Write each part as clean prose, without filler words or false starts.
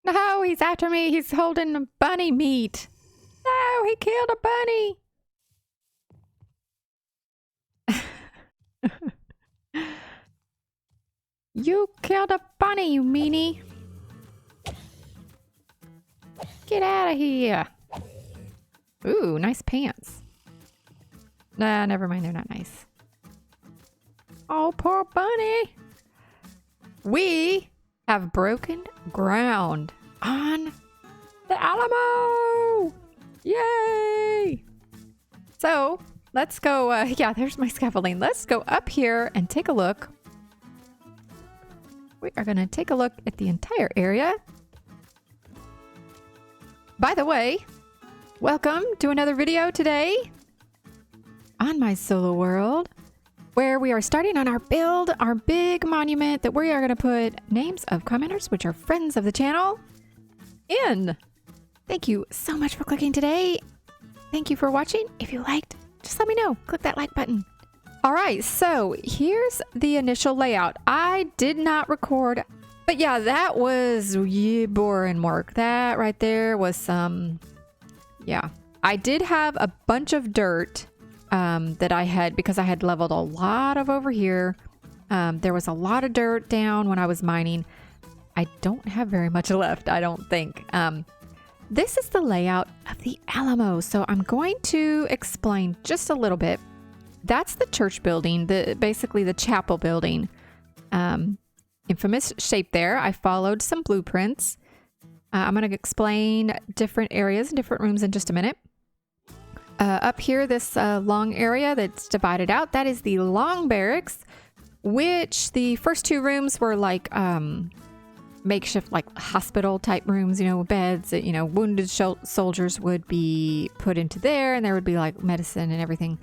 No, he's after me. He's holding bunny meat. No, he killed a bunny. You killed a bunny, you meanie. Get out of here. Ooh, nice pants. Nah, never mind. They're not nice. Oh, poor bunny. We have broken ground on the Alamo. Yay. So let's go. Yeah, there's my scaffolding. Let's go up here and take a look. We are going to take a look at the entire area. By the way, welcome to another video today on my solo world, where we are starting on our build, our big monument that we are going to put names of commenters, which are friends of the channel, in. Thank you so much for clicking today. Thank you for watching. If you liked, just let me know. Click that like button. All right, so here's the initial layout. I did not record, but yeah, that was boring work. That right there was some, yeah. I did have a bunch of dirt that I had, because I had leveled a lot of over here. There was a lot of dirt down when I was mining. I don't have very much left, I don't think. This is the layout of the Alamo, so I'm going to explain just a little bit. That's the church building, basically the chapel building. Infamous shape there. I followed some blueprints. I'm going to explain different areas and different rooms in just a minute. Up here, this long area that's divided out, that is the long barracks, which the first two rooms were like makeshift, like hospital type rooms, you know, beds that, you know, wounded soldiers would be put into there, and there would be like medicine and everything.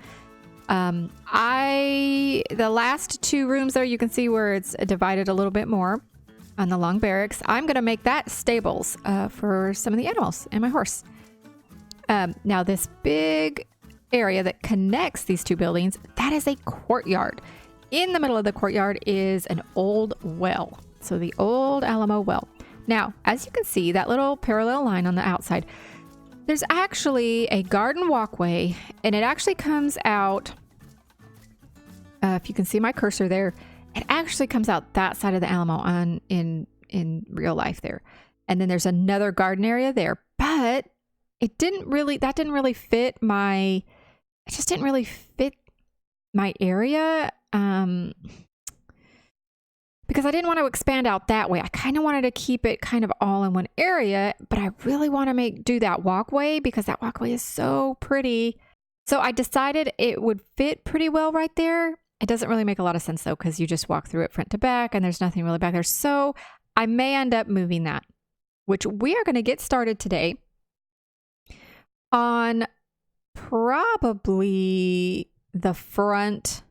The last two rooms there, you can see where it's divided a little bit more on the long barracks. I'm going to make that stables for some of the animals and my horse. Now this big area that connects these two buildings, that is a courtyard. In the middle of the courtyard is an old well. So the old Alamo well. Now, as you can see, that little parallel line on the outside, there's actually a garden walkway, and it actually comes out, if you can see my cursor there, it actually comes out that side of the Alamo in real life there. And then there's another garden area there, but it didn't really fit my, it just didn't really fit my area. Because I didn't want to expand out that way. I kind of wanted to keep it kind of all in one area, but I really want to do that walkway because that walkway is so pretty. So I decided it would fit pretty well right there. It doesn't really make a lot of sense though, because you just walk through it front to back and there's nothing really back there. So I may end up moving that, which we are going to get started today on probably the front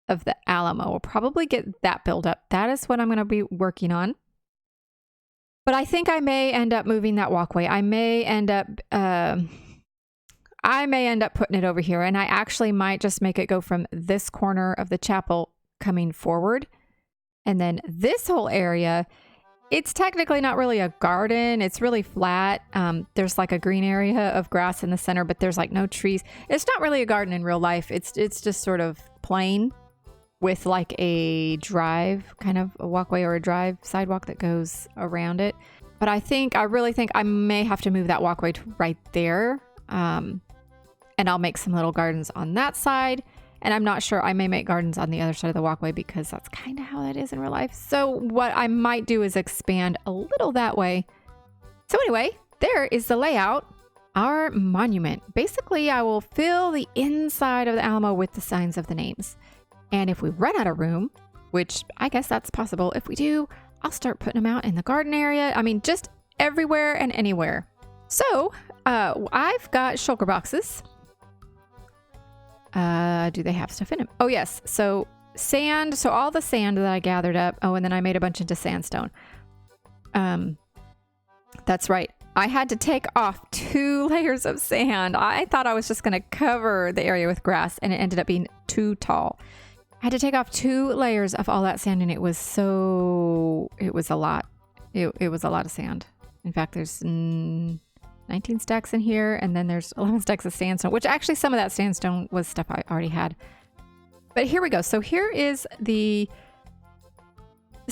of the Alamo. We'll probably get that build up. That is what I'm going to be working on. But I think I may end up moving that walkway. I may end up putting it over here, and I actually might just make it go from this corner of the chapel coming forward. And then this whole area, it's technically not really a garden. It's really flat. There's like a green area of grass in the center, but there's like no trees. It's not really a garden in real life. It's just sort of plain, with like a drive, kind of a walkway or a drive sidewalk that goes around it. But I really think I may have to move that walkway to right there. And I'll make some little gardens on that side. And I'm not sure, I may make gardens on the other side of the walkway because that's kind of how that is in real life. So what I might do is expand a little that way. So anyway, there is the layout, our monument. Basically, I will fill the inside of the Alamo with the signs of the names. And if we run out of room, which I guess that's possible, if we do, I'll start putting them out in the garden area. I mean, just everywhere and anywhere. So I've got shulker boxes. Do they have stuff in them? Oh, yes. So sand. So all the sand that I gathered up. Oh, and then I made a bunch into sandstone. That's right. I had to take off 2 layers of sand. I thought I was just going to cover the area with grass, and it ended up being too tall. I had to take off 2 layers of all that sand, and it was a lot. It was a lot of sand. In fact, there's 19 stacks in here, and then there's 11 stacks of sandstone, which actually some of that sandstone was stuff I already had. But here we go. So here is this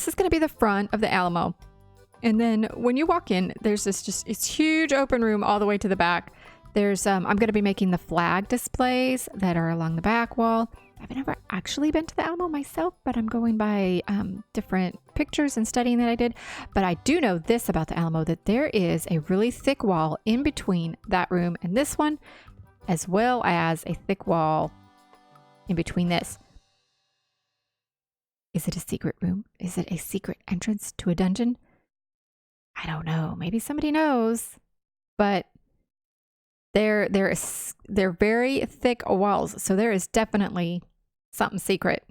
is going to be the front of the Alamo. And then when you walk in, there's it's huge open room all the way to the back. There's, I'm going to be making the flag displays that are along the back wall. I've never actually been to the Alamo myself, but I'm going by different pictures and studying that I did. But I do know this about the Alamo, that there is a really thick wall in between that room and this one, as well as a thick wall in between this. Is it a secret room? Is it a secret entrance to a dungeon? I don't know. Maybe somebody knows. But they're very thick walls, so there is definitely something secret.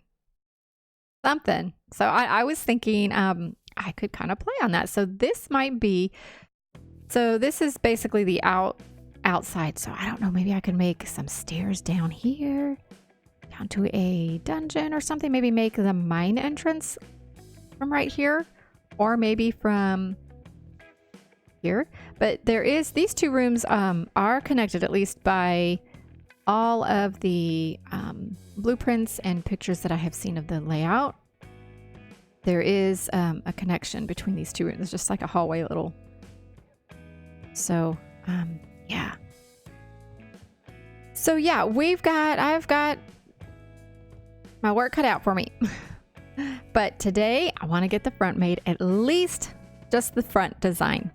Something. So I was thinking I could kind of play on that. So this might be, so this is basically the outside. So I don't know, maybe I could make some stairs down here, down to a dungeon or something. Maybe make the mine entrance from right here, or maybe from here. But there is, these two rooms are connected, at least by all of the blueprints and pictures that I have seen of the layout. There is a connection between these two rooms. It's just like a hallway little. So yeah. So yeah, I've got my work cut out for me. But today I want to get the front made, at least just the front design.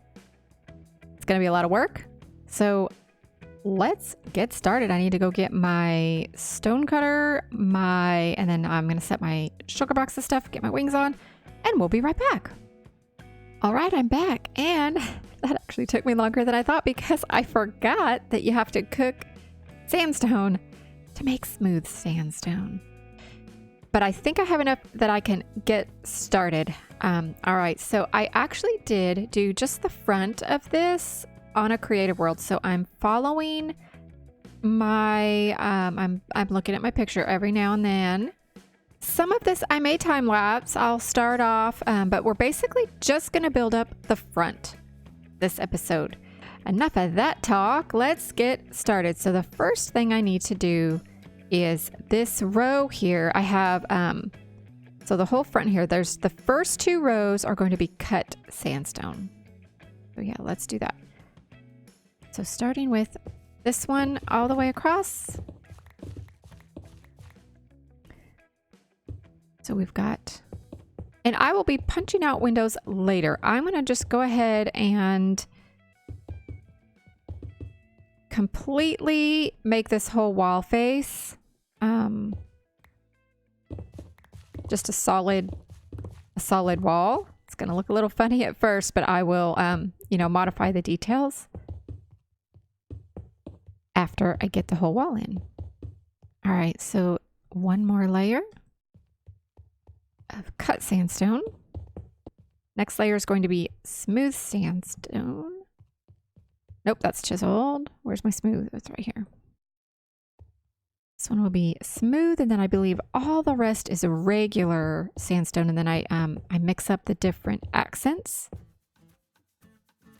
It's going to be a lot of work. So let's get started. I need to go get my stone cutter, and then I'm going to set my sugar box of stuff, get my wings on, and we'll be right back. All right, I'm back. And that actually took me longer than I thought, because I forgot that you have to cook sandstone to make smooth sandstone. But I think I have enough that I can get started. All right, so I actually did do just the front of this on a creative world. So I'm following my, I'm looking at my picture every now and then. Some of this I may time lapse. I'll start off, but we're basically just gonna build up the front this episode. Enough of that talk, let's get started. So the first thing I need to do is this row here. I have, so the whole front here, there's the first two rows are going to be cut sandstone. So yeah, let's do that. So starting with this one all the way across. So we've got, and I will be punching out windows later. I'm going to just go ahead and completely make this whole wall face just a solid wall. It's going to look a little funny at first, but I will, modify the details after I get the whole wall in. All right, so one more layer of cut sandstone. Next layer is going to be smooth sandstone. Nope, that's chiseled. Where's my smooth? It's right here. This one will be smooth, and then I believe all the rest is a regular sandstone, and then I mix up the different accents.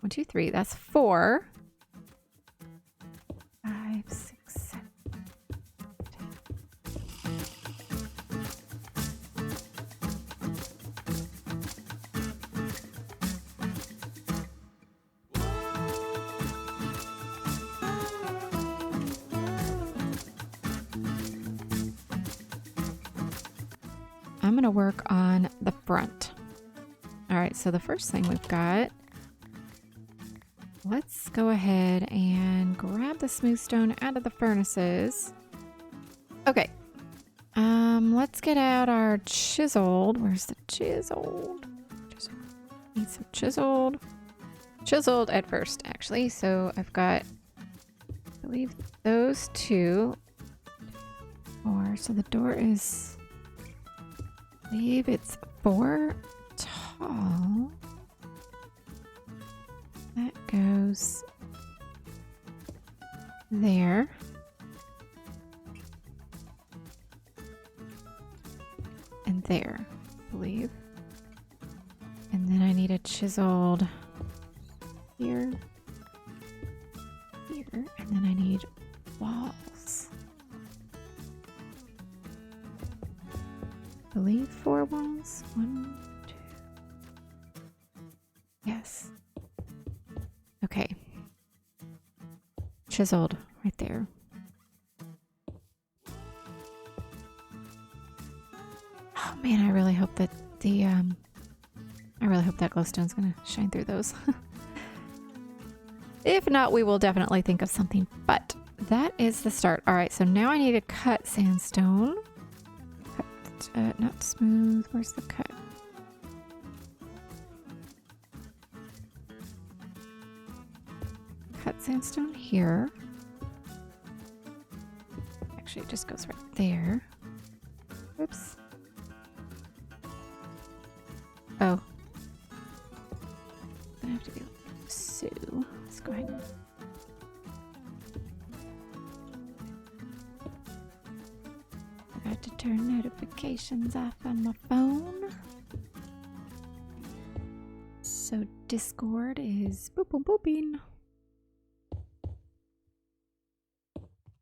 1, 2, 3. That's 4. 5, 6, 7. I'm going to work on the front. All right, so the first thing we've got, let's go ahead and grab the smooth stone out of the furnaces. Okay, let's get out our chiseled. Where's the chiseled? Need some chiseled. Chiseled at first, actually. So I've got, I believe, those 2. 4. So the door is, I believe it's 4 tall. That goes there. And there, I believe. And then I need a chiseled here, here, and then I need walls. I believe 4 walls. 1, 2. Yes. Okay. Chiseled right there. Oh man, I really hope that that glowstone's gonna shine through those. If not, we will definitely think of something, but that is the start. All right, so now I need to cut sandstone. Cut, not smooth. Where's the cut? Cut sandstone here. Actually, it just goes right there. Oops. Oh. Gonna have to be like Sue. Let's go ahead. Forgot to turn notifications off on my phone. So Discord is boop boop booping.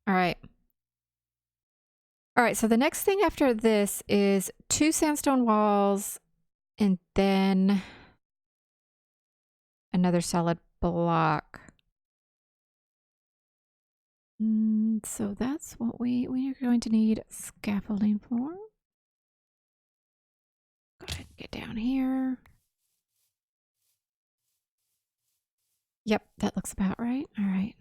Alright. Alright, so the next thing after this is 2 sandstone walls and then another solid block. So that's what we are going to need scaffolding for. Go ahead and get down here. Yep, that looks about right. All right.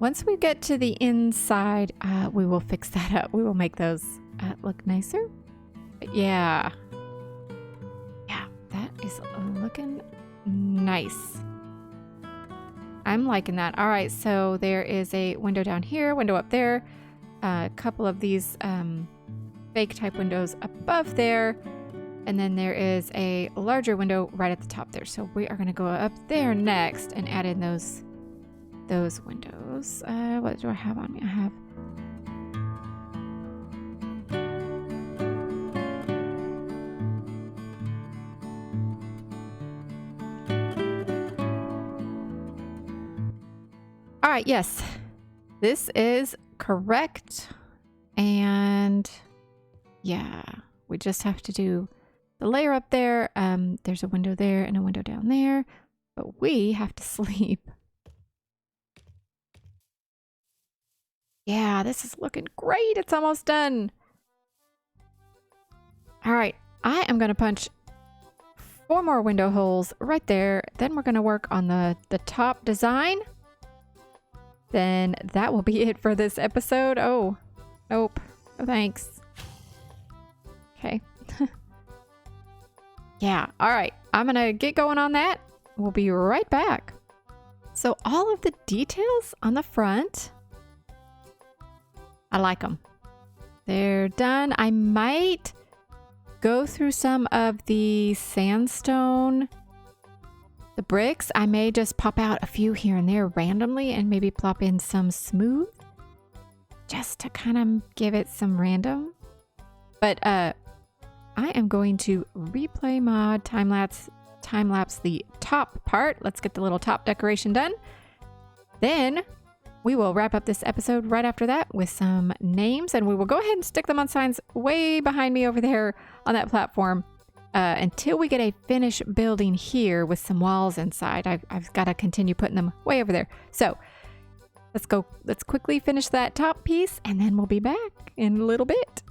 Once we get to the inside, we will fix that up. We will make those look nicer. But yeah. Yeah, that is looking nice. I'm liking that. All right, so there is a window down here, window up there, a couple of these fake type windows above there, and then there is a larger window right at the top there. So we are going to go up there next and add in those windows. What do I have on me? I have all right, yes, this is correct. And yeah, we just have to do the layer up there. There's a window there and a window down there, but we have to sleep. Yeah, this is looking great. It's almost done. All right, I am going to punch 4 more window holes right there. Then we're going to work on the top design. Then that will be it for this episode. Oh, nope. No thanks. Okay. Yeah, all right. I'm going to get going on that. We'll be right back. So all of the details on the front, I like them. They're done. I might go through some of the sandstone, the bricks. I may just pop out a few here and there randomly and maybe plop in some smooth just to kind of give it some random. But I am going to ReplayMod time lapse the top part. Let's get the little top decoration done. Then we will wrap up this episode right after that with some names, and we will go ahead and stick them on signs way behind me over there on that platform until we get a finished building here with some walls inside. I've got to continue putting them way over there. So let's quickly finish that top piece, and then we'll be back in a little bit.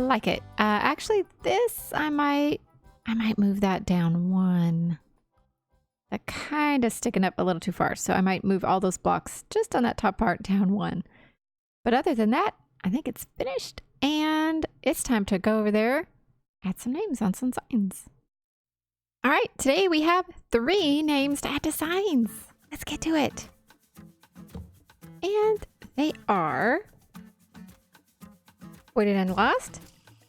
like it. Actually, this, I might move that down one. That kind of sticking up a little too far. So I might move all those blocks just on that top part down one. But other than that, I think it's finished. And it's time to go over there, add some names on some signs. All right, today we have 3 names to add to signs. Let's get to it. And they are Waited and Lost.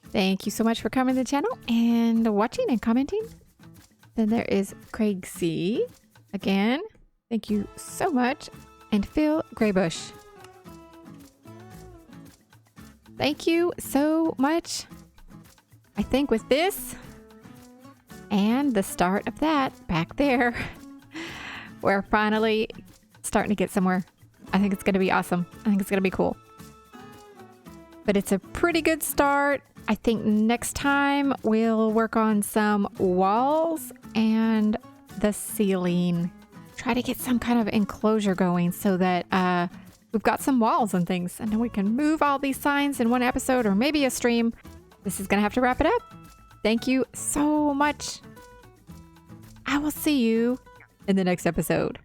Thank you so much for coming to the channel and watching and commenting. Then there is Craig C. Again, thank you so much. And Phil Graybush. Thank you so much. I think with this and the start of that back there, we're finally starting to get somewhere. I think it's going to be awesome. I think it's going to be cool. But it's a pretty good start. I think next time we'll work on some walls and the ceiling. Try to get some kind of enclosure going so that we've got some walls and things. And then we can move all these signs in one episode or maybe a stream. This is going to have to wrap it up. Thank you so much. I will see you in the next episode.